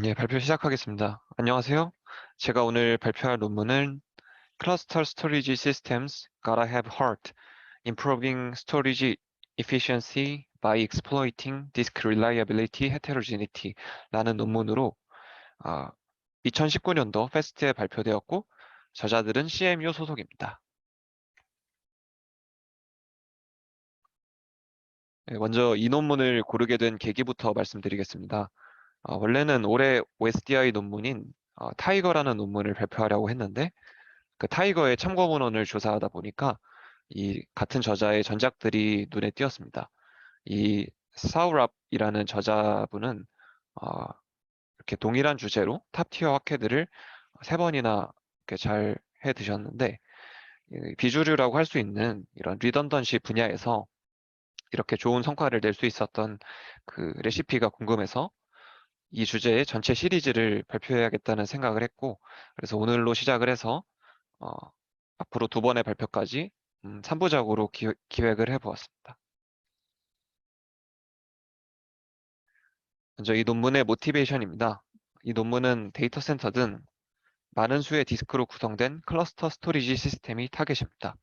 예, 발표 시작하겠습니다. 안녕하세요. 제가 오늘 발표할 논문은 Cluster Storage Systems Gotta Have Heart: Improving Storage Efficiency by Exploiting Disk Reliability Heterogeneity 라는 논문으로 2019년도 페스트에 발표되었고 저자들은 CMU 소속입니다. 예, 먼저 이 논문을 고르게 된 계기부터 말씀드리겠습니다. 원래는 올해 OSDI 논문인 타이거라는 논문을 발표하려고 했는데 그 타이거의 참고 문헌을 조사하다 보니까 이 같은 저자의 전작들이 눈에 띄었습니다. 이 사우랍이라는 저자분은 어, 이렇게 동일한 주제로 탑티어 학회들을 세 번이나 이렇게 잘 해 드셨는데 비주류라고 할 수 있는 이런 리던던시 분야에서 이렇게 좋은 성과를 낼 수 있었던 그 레시피가 궁금해서 이 주제의 전체 시리즈를 발표해야겠다는 생각을 했고, 그래서 오늘로 시작을 해서 어, 앞으로 두 번의 발표까지 3부작으로 기획을 해보았습니다. 먼저 이 논문의 모티베이션입니다. 이 논문은 데이터 센터 등 많은 수의 디스크로 구성된 클러스터 스토리지 시스템이 타겟입니다.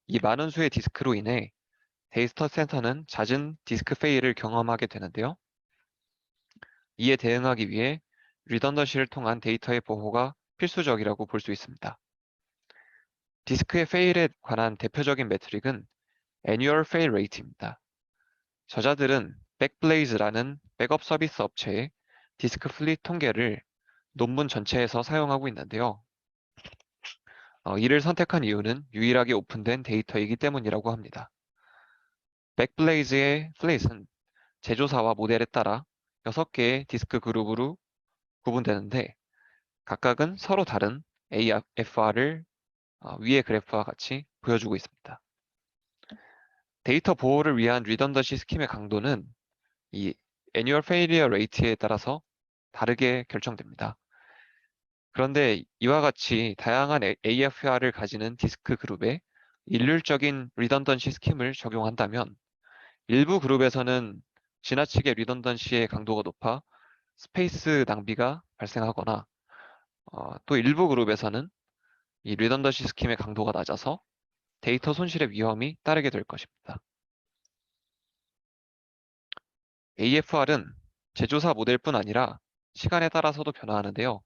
이 많은 수의 디스크로 인해 데이터 센터는 잦은 디스크 페일을 경험하게 되는데요. 이에 대응하기 위해 리던던시를 통한 데이터의 보호가 필수적이라고 볼 수 있습니다. 디스크의 페일에 관한 대표적인 매트릭은 Annual Fail Rate입니다. 저자들은 백블레이즈라는 백업 서비스 업체의 디스크 플릿 통계를 논문 전체에서 사용하고 있는데요. 이를 선택한 이유는 유일하게 오픈된 데이터이기 때문이라고 합니다. 백블레이즈의 플릿은 제조사와 모델에 따라 6개의 디스크 그룹으로 구분되는데 각각은 서로 다른 AFR을 위의 그래프와 같이 보여주고 있습니다. 데이터 보호를 위한 리던던시 스킴의 강도는 이 Annual Failure Rate에 따라서 다르게 결정됩니다. 그런데 이와 같이 다양한 AFR을 가지는 디스크 그룹에 일률적인 리던던시 스킴을 적용한다면 일부 그룹에서는 지나치게 리던던시의 강도가 높아 스페이스 낭비가 발생하거나 또 일부 그룹에서는 이 리던던시 스킴의 강도가 낮아서 데이터 손실의 위험이 따르게 될 것입니다. AFR은 제조사 모델뿐 아니라 시간에 따라서도 변화하는데요.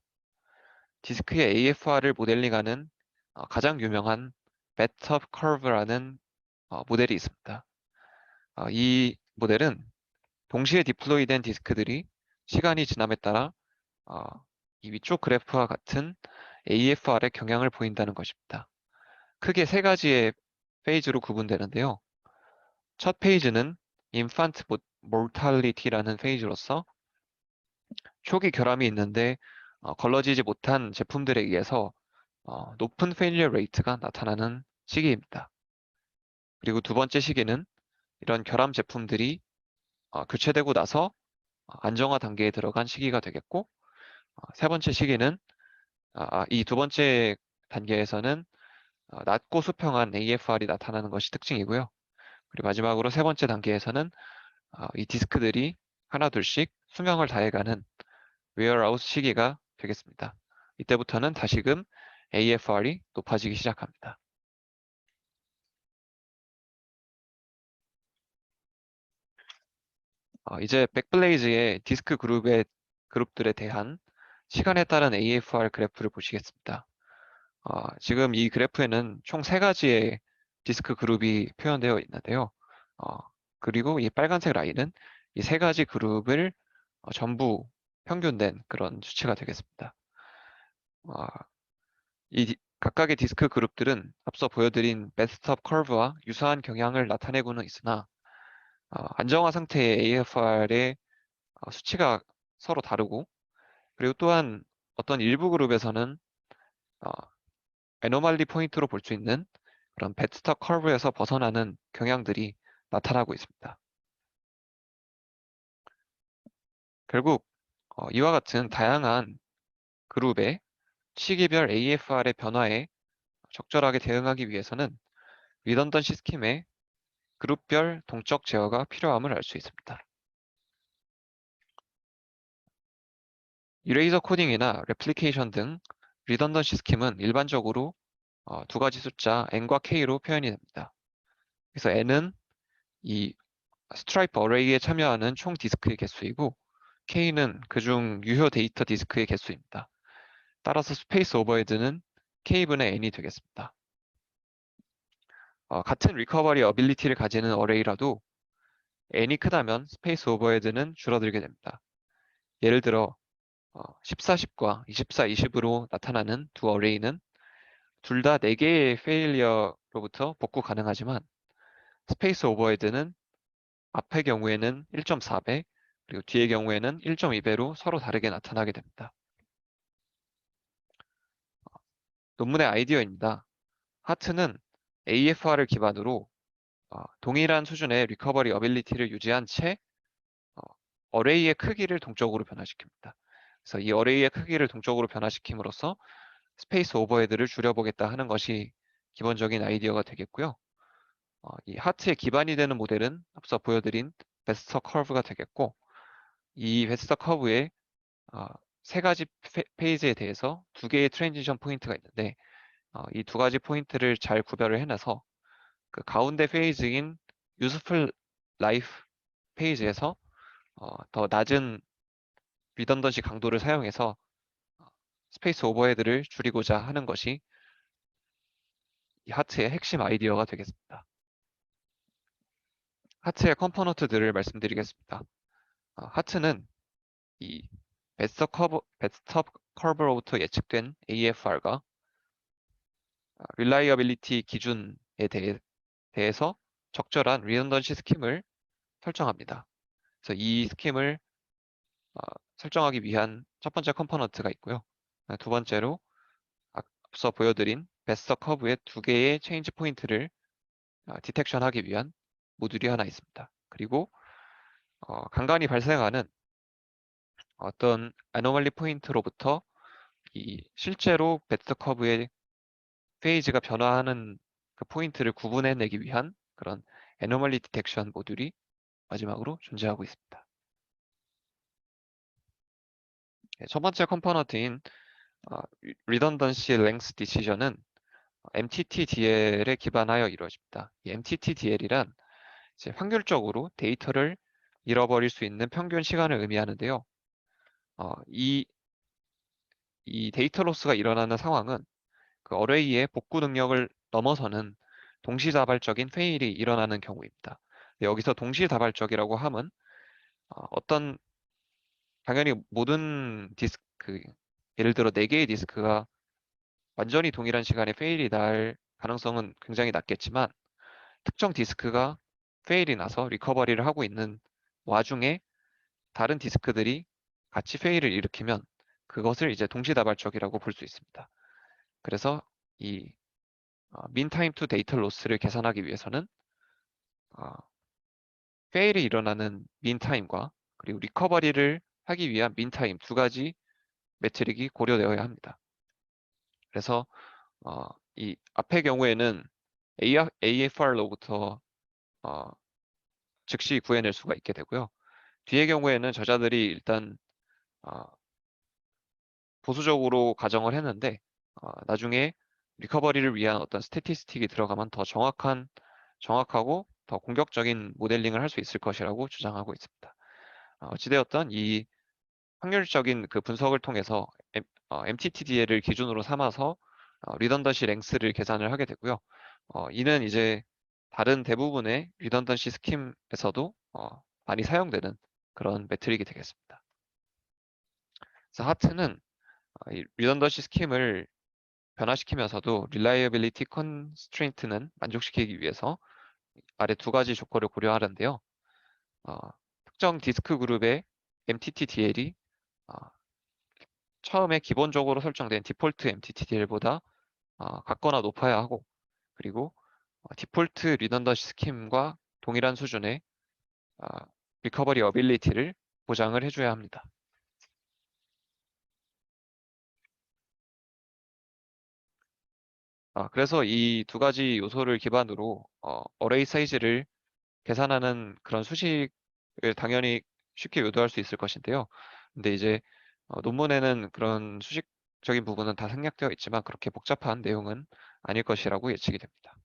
디스크의 AFR을 모델링하는 가장 유명한 배트업 커브라는 모델이 있습니다. 이 모델은 동시에 디플로이된 디스크들이 시간이 지남에 따라 어, 이 위쪽 그래프와 같은 AFR에 경향을 보인다는 것입니다. 크게 세 가지의 페이지로 구분되는데요. 첫 페이지는 Infant Mortality라는 페이지로서 초기 결함이 있는데 걸러지지 못한 제품들에 의해서 높은 페일리어 레이트가 나타나는 시기입니다. 그리고 두 번째 시기는 이런 결함 제품들이 교체되고 나서 안정화 단계에 들어간 시기가 되겠고, 세 번째 시기는 이 두 번째 단계에서는 낮고 수평한 AFR이 나타나는 것이 특징이고요. 그리고 마지막으로 세 번째 단계에서는 이 디스크들이 하나 둘씩 수명을 다해가는 웨어아웃 시기가 되겠습니다. 이때부터는 다시금 AFR이 높아지기 시작합니다. 이제 백블레이즈의 디스크 그룹들에 대한 시간에 따른 AFR 그래프를 보시겠습니다. 지금 이 그래프에는 총 세 가지의 디스크 그룹이 표현되어 있는데요. 어, 그리고 이 빨간색 라인은 이 세 가지 그룹을 전부 평균된 그런 수치가 되겠습니다. 어, 이 각각의 디스크 그룹들은 앞서 보여드린 베스트업 커브와 유사한 경향을 나타내고는 있으나 안정화 상태의 AFR의 수치가 서로 다르고, 그리고 또한 어떤 일부 그룹에서는 어, 애노말리 포인트로 볼 수 있는 그런 베스트업 커브에서 벗어나는 경향들이 나타나고 있습니다. 결국 이와 같은 다양한 그룹의 시기별 AFR의 변화에 적절하게 대응하기 위해서는 리던던시 스킴의 그룹별 동적 제어가 필요함을 알 수 있습니다. 이레이저 코딩이나 레플리케이션 등 리던던시 스킴은 일반적으로 두 가지 숫자 n과 k로 표현이 됩니다. 그래서 n은 이 스트라이프 어레이에 참여하는 총 디스크의 개수이고 k는 그중 유효 데이터 디스크의 개수입니다. 따라서 스페이스 오버헤드는 k분의 n이 되겠습니다. 같은 리커버리 어빌리티를 가지는 어레이라도 n이 크다면 스페이스 오버헤드는 줄어들게 됩니다. 예를 들어 14, 10과 24, 20으로 나타나는 두 어레이는 둘 다 4개의 페일리어로부터 복구 가능하지만 스페이스 오버헤드는 앞의 경우에는 1.4배, 그리고 뒤의 경우에는 1.2배로 서로 다르게 나타나게 됩니다. 논문의 아이디어입니다. 하트는 AFR을 기반으로 동일한 수준의 리커버리 어빌리티를 유지한 채 어레이의 크기를 동적으로 변화시킵니다. 그래서 이 어레이의 크기를 동적으로 변화시킴으로써 스페이스 오버헤드를 줄여보겠다 하는 것이 기본적인 아이디어가 되겠고요. 이 하트의 기반이 되는 모델은 앞서 보여드린 베스터 커브가 되겠고, 이 베스터 커브에 세 가지 페이지에 대해서 두 개의 트랜지션 포인트가 있는데 이 두 가지 포인트를 잘 구별을 해놔서 그 가운데 페이지인 useful life 페이지에서 더 낮은 리던던시 강도를 사용해서 스페이스 오버헤드를 줄이고자 하는 것이 이 하트의 핵심 아이디어가 되겠습니다. 하트의 컴포넌트들을 말씀드리겠습니다. 하트는 이 베스트 커브로부터 예측된 AFR과 릴라이어빌리티 기준에 대해서 적절한 리던던시 스킴을 설정합니다. 그래서 이 스킴을 설정하기 위한 첫 번째 컴포넌트가 있고요. 두 번째로 앞서 보여드린 베스터 커브의 두 개의 체인지 포인트를 디텍션하기 위한 모듈이 하나 있습니다. 그리고 간간히 발생하는 어떤 애노멀리 포인트로부터 이 실제로 베스터 커브의 페이지가 변화하는 그 포인트를 구분해내기 위한 그런 애노멀리 디텍션 모듈이 마지막으로 존재하고 있습니다. 네, 첫 번째 컴포넌트인 Redundancy Length Decision은 MTTDL에 기반하여 이루어집니다. 이 MTTDL이란 이제 확률적으로 데이터를 잃어버릴 수 있는 평균 시간을 의미하는데요. 이 데이터 로스가 일어나는 상황은 그 어레이의 복구 능력을 넘어서는 동시다발적인 페일이 일어나는 경우입니다. 여기서 동시다발적이라고 함은 어떤 당연히 모든 디스크, 예를 들어 4개의 디스크가 완전히 동일한 시간에 페일이 날 가능성은 굉장히 낮겠지만 특정 디스크가 페일이 나서 리커버리를 하고 있는 와중에 다른 디스크들이 같이 페일을 일으키면 그것을 이제 동시다발적이라고 볼 수 있습니다. 그래서 이 mean time to data loss를 계산하기 위해서는 페일이 일어나는 mean time과 그리고 리커버리를 하기 위한 mean time 두 가지 매트릭이 고려되어야 합니다. 그래서 이 앞의 경우에는 AFR로부터 즉시 구해낼 수가 있게 되고요. 뒤의 경우에는 저자들이 일단 보수적으로 가정을 했는데 나중에 리커버리를 위한 어떤 스태티스틱이 들어가면 더 정확하고 더 공격적인 모델링을 할 수 있을 것이라고 주장하고 있습니다. 어찌되었든 이 확률적인 그 분석을 통해서 MTTDL을 기준으로 삼아서 리던던시 랭스를 계산을 하게 되고요. 이는 이제 다른 대부분의 리던던시 스킴에서도 많이 사용되는 그런 매트릭이 되겠습니다. 그래서 하트는 이 리던던시 스킴을 변화시키면서도 reliability constraint는 만족시키기 위해서 아래 두 가지 조건을 고려하는데요. 특정 디스크 그룹의 MTTDL이 처음에 기본적으로 설정된 디폴트 MTTDL보다 같거나 높아야 하고, 그리고 디폴트 리던던시 스킴과 동일한 수준의 리커버리 어빌리티를 보장을 해줘야 합니다. 그래서 이 두 가지 요소를 기반으로 어레이 사이즈를 계산하는 그런 수식을 당연히 쉽게 유도할 수 있을 것인데요. 근데 이제 논문에는 그런 수식적인 부분은 다 생략되어 있지만 그렇게 복잡한 내용은 아닐 것이라고 예측이 됩니다.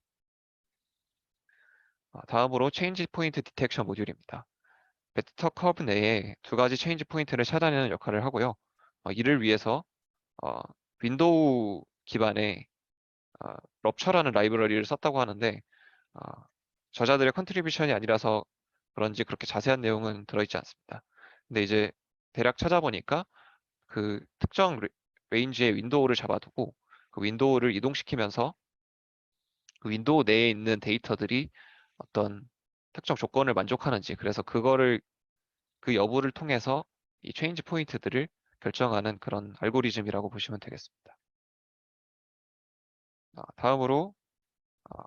다음으로 체인지 포인트 디텍션 모듈입니다. 벡터 커브 내에 두 가지 체인지 포인트를 찾아내는 역할을 하고요. 이를 위해서 어, 윈도우 기반의 럽처라는 라이브러리를 썼다고 하는데 어, 저자들의 컨트리뷰션이 아니라서 그런지 그렇게 자세한 내용은 들어있지 않습니다. 근데 이제 대략 찾아보니까 그 특정 레인지의 윈도우를 잡아두고 그 윈도우를 이동시키면서 그 윈도우 내에 있는 데이터들이 어떤 특정 조건을 만족하는지 그래서 그거를 그 여부를 통해서 이 체인지 포인트들을 결정하는 그런 알고리즘이라고 보시면 되겠습니다. 다음으로 어,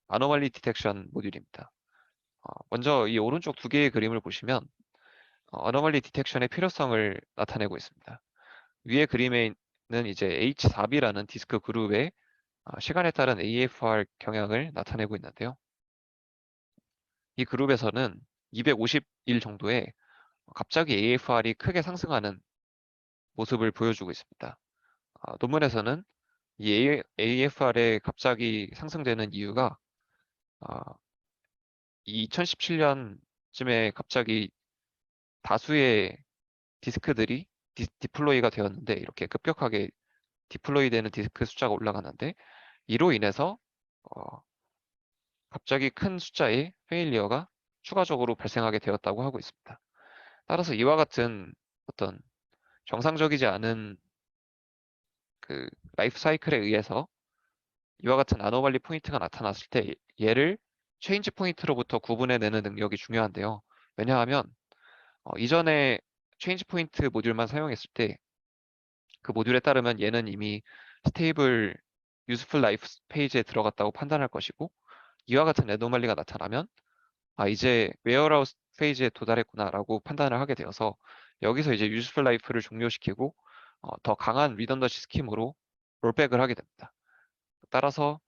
아노말리 디텍션 모듈입니다. 먼저 이 오른쪽 두 개의 그림을 보시면 아노말리 디텍션의 필요성을 나타내고 있습니다. 위의 그림에는 이제 H4B라는 디스크 그룹의 시간에 따른 AFR 경향을 나타내고 있는데요. 이 그룹에서는 250일 정도에 갑자기 AFR이 크게 상승하는 모습을 보여주고 있습니다. 논문에서는 이 AFR에 갑자기 상승되는 이유가 2017년쯤에 갑자기 다수의 디스크들이 디플로이가 되었는데 이렇게 급격하게 디플로이 되는 디스크 숫자가 올라가는데 이로 인해서 어, 갑자기 큰 숫자의 페일리어가 추가적으로 발생하게 되었다고 하고 있습니다. 따라서 이와 같은 어떤 정상적이지 않은 그 라이프 사이클에 의해서 이와 같은 아노말리 포인트가 나타났을 때 얘를 체인지 포인트로부터 구분해내는 능력이 중요한데요. 왜냐하면 이전에 체인지 포인트 모듈만 사용했을 때 그 모듈에 따르면 얘는 이미 스테이블 유스풀 라이프 페이지에 들어갔다고 판단할 것이고 이와 같은 애노멀리가 나타나면 이제 웨어하우스 페이지에 도달했구나라고 판단을 하게 되어서 여기서 이제 유스풀 라이프를 종료시키고 더 강한 리던던시 스킴으로 롤백을 하게 됩니다. 따라서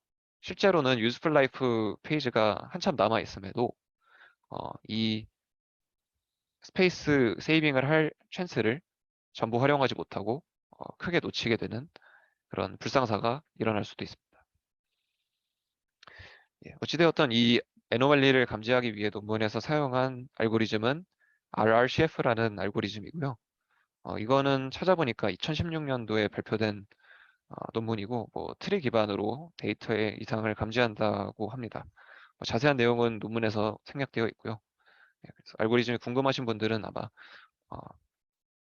실제로는 유스풀 라이프 페이지가 한참 남아 있음에도 이 스페이스 세이빙을 할 찬스를 전부 활용하지 못하고 크게 놓치게 되는 그런 불상사가 일어날 수도 있습니다. 예, 어찌되었던 이 애노멀리를 감지하기 위해 논문에서 사용한 알고리즘은 RRCF라는 알고리즘이고요. 이거는 찾아보니까 2016년도에 발표된 논문이고 뭐 트리 기반으로 데이터의 이상을 감지한다고 합니다. 자세한 내용은 논문에서 생략되어 있고요. 예, 그래서 알고리즘이 궁금하신 분들은 아마 어,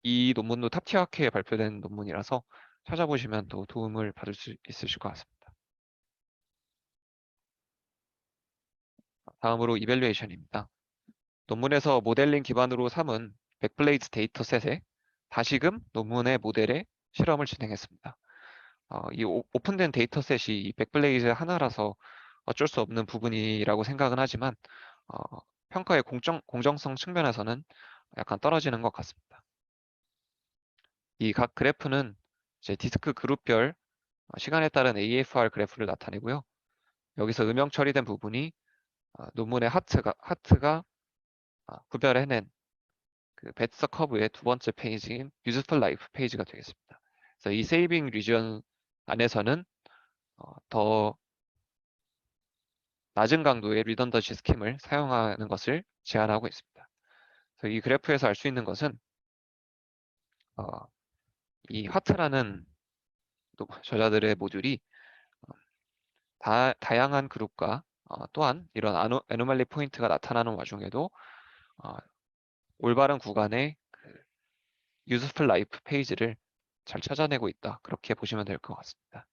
이 논문도 탑티어학회에 발표된 논문이라서 찾아보시면 또 도움을 받을 수 있으실 것 같습니다. 다음으로 이밸류에이션입니다. 논문에서 모델링 기반으로 삼은 백블레이드 데이터셋에 다시금 논문의 모델에 실험을 진행했습니다. 이 오픈된 데이터셋이 이 백블레이드 하나라서 어쩔 수 없는 부분이라고 생각은 하지만 어, 평가의 공정성 측면에서는 약간 떨어지는 것 같습니다. 이 각 그래프는 이제 디스크 그룹별 시간에 따른 AFR 그래프를 나타내고요. 여기서 음영 처리된 부분이 논문의 하트가 구별해낸 그 배트서 커브의 두 번째 페이지인 Useful Life 페이지가 되겠습니다. 그래서 이 세이빙 리전 안에서는 더 낮은 강도의 리던던시 스킴을 사용하는 것을 제안하고 있습니다. 그래서 이 그래프에서 알 수 있는 것은 이 하트라는 저자들의 모듈이 다양한 그룹과 또한 이런 애노말리 포인트가 나타나는 와중에도 어, 올바른 구간의 그 Useful Life 페이지를 잘 찾아내고 있다. 그렇게 보시면 될 것 같습니다.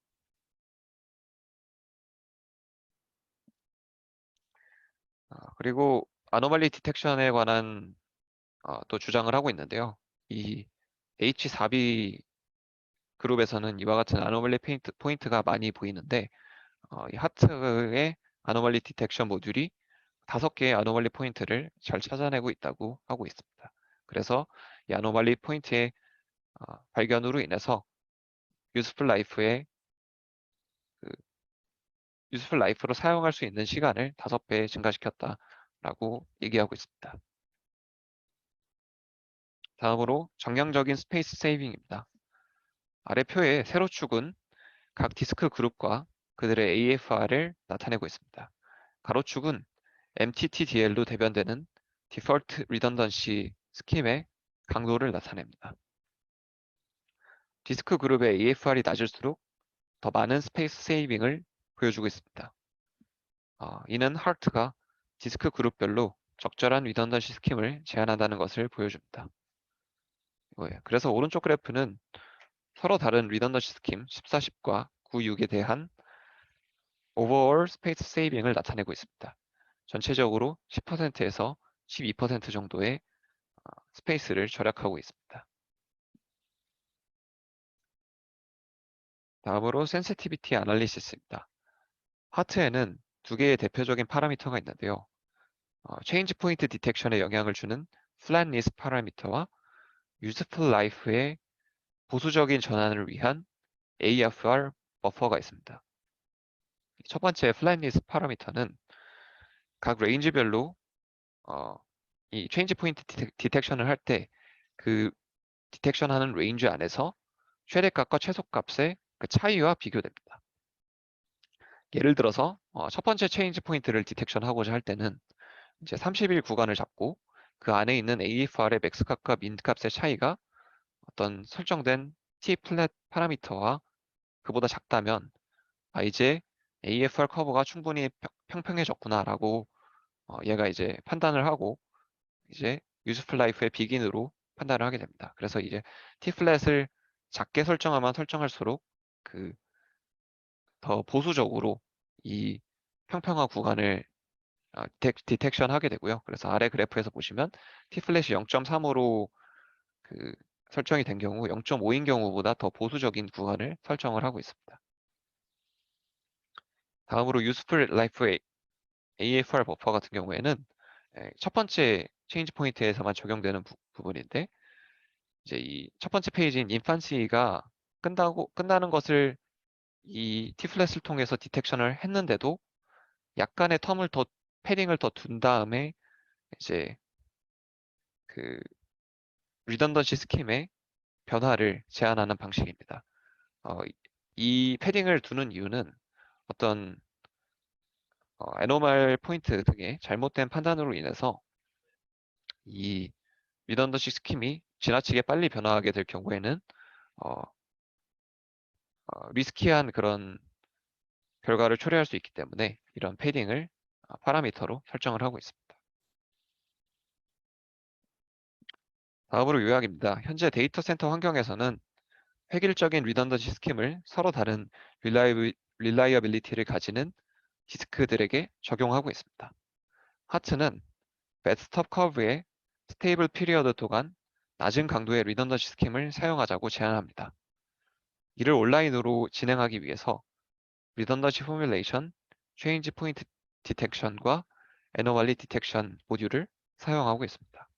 그리고 아노말리 디텍션에 관한 또 주장을 하고 있는데요. 이 H4B 그룹에서는 이와 같은 아노멀리 포인트가 많이 보이는데 이 하트의 아노멀리 디텍션 모듈이 5개의 아노멀리 포인트를 잘 찾아내고 있다고 하고 있습니다. 그래서 이 아노멀리 포인트의 발견으로 인해서 유스풀 라이프의 그 유스풀 라이프로 사용할 수 있는 시간을 5배 증가시켰다라고 얘기하고 있습니다. 다음으로 정량적인 스페이스 세이빙입니다. 아래 표의 세로축은 각 디스크 그룹과 그들의 AFR을 나타내고 있습니다. 가로축은 MTTDL로 대변되는 Default Redundancy 스킴의 강도를 나타냅니다. 디스크 그룹의 AFR이 낮을수록 더 많은 스페이스 세이빙을 보여주고 있습니다. 이는 하트가 디스크 그룹별로 적절한 리던던시 스킴을 제한한다는 것을 보여줍니다. 이거예요. 그래서 오른쪽 그래프는 서로 다른 리던던시 스킴 14, 10과 9, 6에 대한 오버all 스페이스 세이빙을 나타내고 있습니다. 전체적으로 10%에서 12% 정도의 스페이스를 절약하고 있습니다. 다음으로 센시티비티 애널리시스입니다. 하트에는 두 개의 대표적인 파라미터가 있는데요. 체인지 포인트 디텍션에 영향을 주는 플랫니스 파라미터와 useful life의 보수적인 전환을 위한 AFR 버퍼가 있습니다. 첫 번째 플랫니스 파라미터는 각 레인지별로 이 체인지 포인트 디텍션을 할 때 그 디텍션하는 레인지 안에서 최대값과 최소값의 그 차이와 비교됩니다. 예를 들어서 첫 번째 체인지 포인트를 디텍션하고자 할 때는 이제 30일 구간을 잡고 그 안에 있는 AFR의 맥스 값과 민 값의 차이가 어떤 설정된 T 플랫 파라미터와 그보다 작다면 이제 AFR 커브가 충분히 평평해졌구나라고 얘가 이제 판단을 하고 이제 useful life의 비긴으로 판단을 하게 됩니다. 그래서 이제 T 플랫을 작게 설정하면 설정할수록 그 더 보수적으로 이 평평한 구간을 디텍션 하게 되고요. 그래서 아래 그래프에서 보시면 T 플랫이 0.35로 그 설정이 된 경우 0.5인 경우보다 더 보수적인 구간을 설정을 하고 있습니다. 다음으로 useful life의 AFR 버퍼 같은 경우에는 첫 번째 체인지 포인트에서만 적용되는 부분인데 이제 이 첫 번째 페이지인 인판시가 끝나는 것을 이 T플랫을 통해서 디텍션을 했는데도 약간의 텀을 더 패딩을 더 둔 다음에 이제 그 리던던시 스킴의 변화를 제한하는 방식입니다. 이 패딩을 두는 이유는 어떤 애노말 포인트 등의 잘못된 판단으로 인해서 이 리던던시 스킴이 지나치게 빨리 변화하게 될 경우에는 어, 리스키한 그런 결과를 초래할 수 있기 때문에 이런 패딩을 파라미터로 설정을 하고 있습니다. 다음으로 요약입니다. 현재 데이터 센터 환경에서는 획일적인 리던던시 스킴을 서로 다른 릴라이어빌리티를 가지는 디스크들에게 적용하고 있습니다. 하트는 배스톱 커브의 스테이블 피리어드 동안 낮은 강도의 리던던시 스킴을 사용하자고 제안합니다. 이를 온라인으로 진행하기 위해서 리던던시 포뮬레이션, 체인지 포인트 디텍션과 애너멀리 디텍션 모듈을 사용하고 있습니다.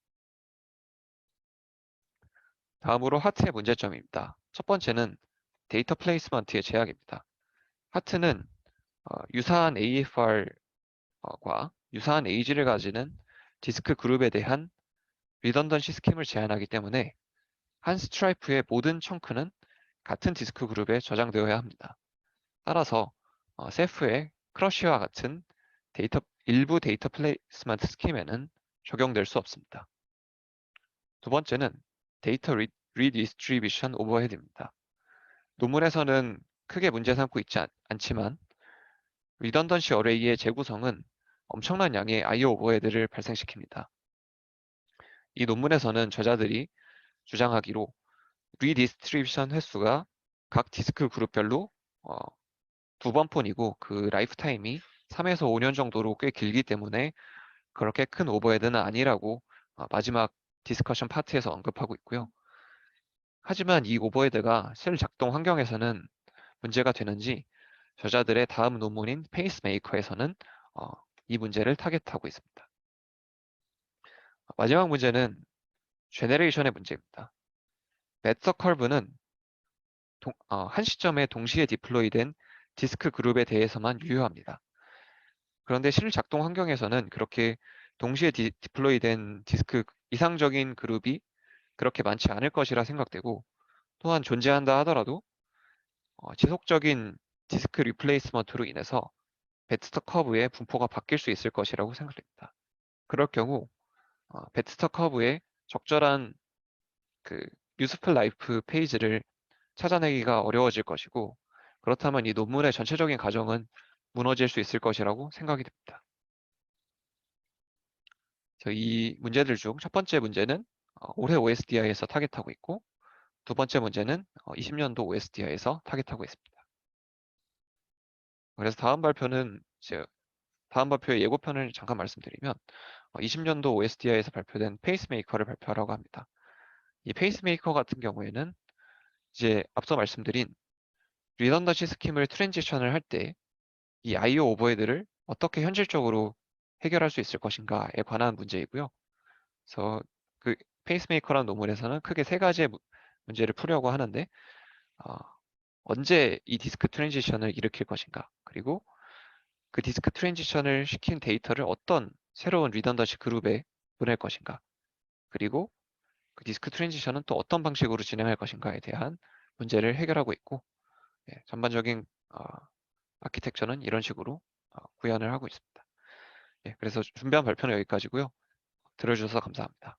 다음으로 하트의 문제점입니다. 첫 번째는 데이터 플레이스먼트의 제약입니다. 하트는 유사한 AFR과 유사한 에이지를 가지는 디스크 그룹에 대한 리던던시 스킴을 제한하기 때문에 한 스트라이프의 모든 청크는 같은 디스크 그룹에 저장되어야 합니다. 따라서 셀프의 크러쉬와 같은 일부 데이터 플레이스먼트 스킴에는 적용될 수 없습니다. 두 번째는 데이터 리디스트리뷰션 오버헤드입니다. 논문에서는 크게 문제 삼고 있지 않지만 리던던시 어레이의 재구성은 엄청난 양의 IO 오버헤드를 발생시킵니다. 이 논문에서는 저자들이 주장하기로 리디스트리뷰션 횟수가 각 디스크 그룹별로 2번폰이고 그 라이프 타임이 3에서 5년 정도로 꽤 길기 때문에 그렇게 큰 오버헤드는 아니라고 마지막 디스커션 파트에서 언급하고 있고요. 하지만 이 오버헤드가 셀 작동 환경에서는 문제가 되는지 저자들의 다음 논문인 페이스메이커에서는 이 문제를 타겟하고 있습니다. 마지막 문제는 제네레이션의 문제입니다. 매터 커브는 한 시점에 동시에 디플로이된 디스크 그룹에 대해서만 유효합니다. 그런데 실작동 환경에서는 그렇게 동시에 디플로이된 디스크 이상적인 그룹이 그렇게 많지 않을 것이라 생각되고, 또한 존재한다 하더라도 지속적인 디스크 리플레이스먼트로 인해서 배트스터 커브의 분포가 바뀔 수 있을 것이라고 생각됩니다. 그럴 경우 배트스터 커브의 적절한 그 유스풀 라이프 페이지를 찾아내기가 어려워질 것이고, 그렇다면 이 논문의 전체적인 가정은 무너질 수 있을 것이라고 생각이 됩니다. 이 문제들 중 첫 번째 문제는 올해 OSDI에서 타겟하고 있고, 두 번째 문제는 20년도 OSDI에서 타겟하고 있습니다. 그래서 다음 발표의 예고편을 잠깐 말씀드리면 20년도 OSDI에서 발표된 페이스메이커를 발표하라고 합니다. 이 페이스메이커 같은 경우에는 이제 앞서 말씀드린 리던던시 스킴을 트랜지션을 할 때 이 IO 오버헤드를 어떻게 현실적으로 해결할 수 있을 것인가에 관한 문제이고요. 그래서 그 페이스메이커라는 논문에서는 크게 세 가지의 문제를 풀려고 하는데, 어, 언제 이 디스크 트랜지션을 일으킬 것인가, 그리고 그 디스크 트랜지션을 시킨 데이터를 어떤 새로운 리던던시 그룹에 보낼 것인가, 그리고 그 디스크 트랜지션은 또 어떤 방식으로 진행할 것인가에 대한 문제를 해결하고 있고, 전반적인 아키텍처는 이런 식으로 구현을 하고 있습니다. 그래서 준비한 발표는 여기까지고요. 들어주셔서 감사합니다.